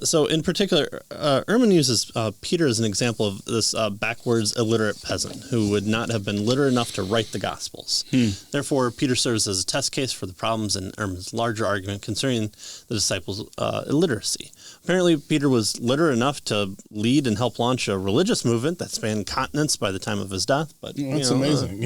So in particular, Ehrman uses Peter as an example of this backwards illiterate peasant who would not have been literate enough to write the Gospels. Therefore, Peter serves as a test case for the problems in Ehrman's larger argument concerning the disciples' illiteracy. Apparently, Peter was literate enough to lead and help launch a religious movement that spanned continents by the time of his death. But that's amazing.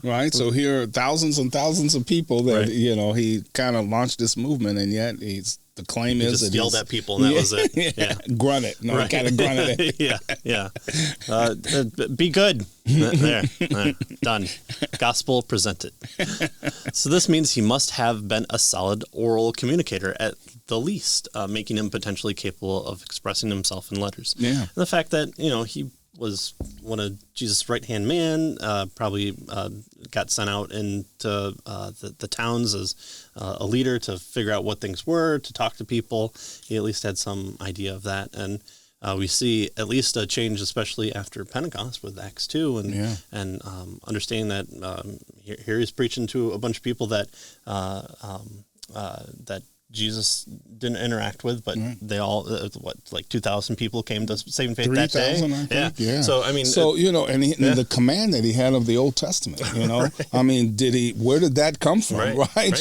Right. So here are thousands and thousands of people that he kind of launched this movement, and yet the claim is just that yelled at people, and that was it. Yeah. Grunted. No, right. Kind of grunted it. Be good. There. Done. Gospel presented. So this means he must have been a solid oral communicator at the least, making him potentially capable of expressing himself in letters. Yeah. And the fact that, he was one of Jesus' right-hand man, probably got sent out into the towns as a leader to figure out what things were, to talk to people. He at least had some idea of that. And we see at least a change, especially after Pentecost with Acts 2 and understanding that here he's preaching to a bunch of people that Jesus didn't interact with, but they all, 2,000 people came to saving faith that day? 3,000, I think, yeah. So, and the command that he had of the Old Testament, Right. I mean, where did that come from, right?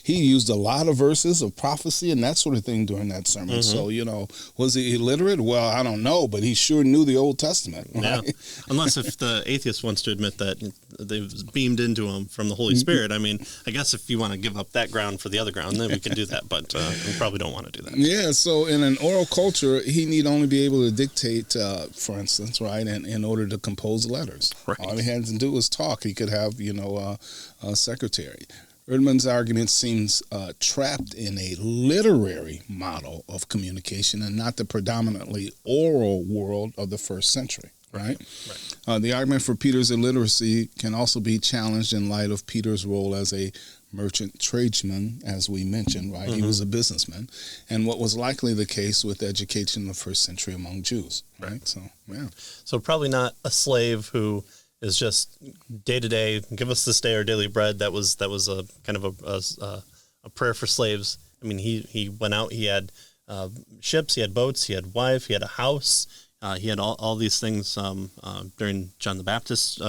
He used a lot of verses of prophecy and that sort of thing during that sermon. So, was he illiterate? Well, I don't know, but he sure knew the Old Testament, right? Yeah. Unless if the atheist wants to admit that they've beamed into him from the Holy Spirit. I mean, I guess if you want to give up that ground for the other ground, then we can do that, but we probably don't want to do that. Yeah, so in an oral culture, he need only be able to dictate, for instance, right, in order to compose letters. Right. All he had to do was talk. He could have, a secretary. Ehrman's argument seems trapped in a literary model of communication and not the predominantly oral world of the first century. Right. The argument for Peter's illiteracy can also be challenged in light of Peter's role as a merchant tradesman, as we mentioned, right? He was a businessman, and what was likely the case with education in the first century among Jews, right? So, yeah. So probably not a slave who is just day to day, give us this day our daily bread. That was a kind of a prayer for slaves. I mean, he went out, he had ships, he had boats, he had wife, he had a house. He had all these things during John the Baptist's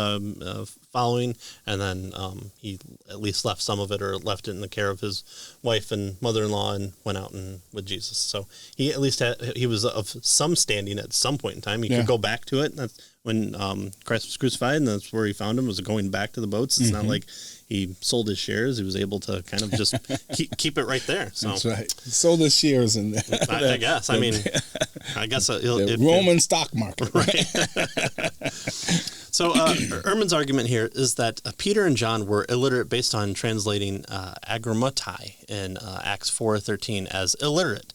following, and then he at least left some of it or left it in the care of his wife and mother-in-law and went out with Jesus. So he at least he was of some standing at some point in time. He could go back to it. That's when Christ was crucified, and that's where he found him, was going back to the boats. It's not like he sold his shares. He was able to kind of just keep it right there. So that's right. Sold his shares in that. I guess. I guess the Roman stock market. Right. So Ehrman's argument here is that Peter and John were illiterate based on translating agrammatai in Acts 4:13 as illiterate.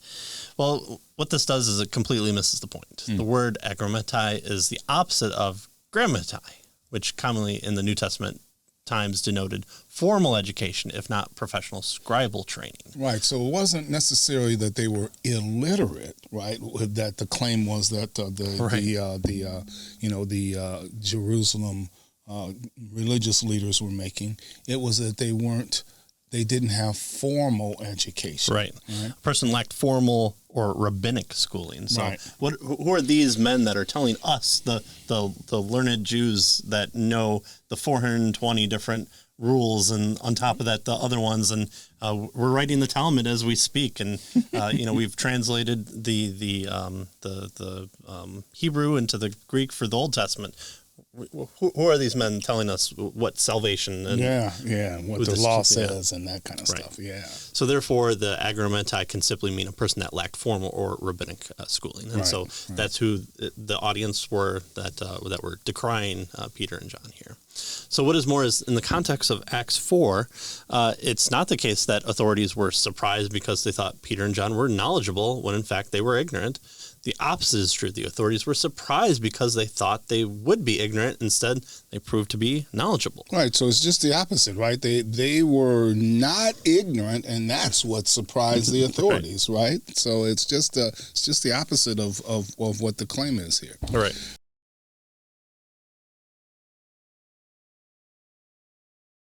Well, what this does is it completely misses the point. The word agrammatai is the opposite of grammatai, which commonly in the New Testament times denoted formal education, if not professional scribal training. Right. So it wasn't necessarily that they were illiterate, right? That the claim was that the Jerusalem religious leaders were making. It was that they didn't have formal education. Right. A person lacked formal or rabbinic schooling. So right. Who are these men that are telling us, the learned Jews that know the 420 different rules, and on top of that, the other ones, and we're writing the Talmud as we speak, and we've translated the Hebrew into the Greek for the Old Testament. Who are these men telling us what salvation and what the law says and that kind of stuff? Yeah. So therefore, the agrammatai can simply mean a person that lacked formal or rabbinic schooling, and that's who the audience were that were decrying Peter and John here. So what is more is, in the context of Acts 4, it's not the case that authorities were surprised because they thought Peter and John were knowledgeable when in fact they were ignorant. The opposite is true. The authorities were surprised because they thought they would be ignorant. Instead, they proved to be knowledgeable. Right. So it's just the opposite, right? They were not ignorant, and that's what surprised the authorities, right? So it's just the opposite of what the claim is here. Right.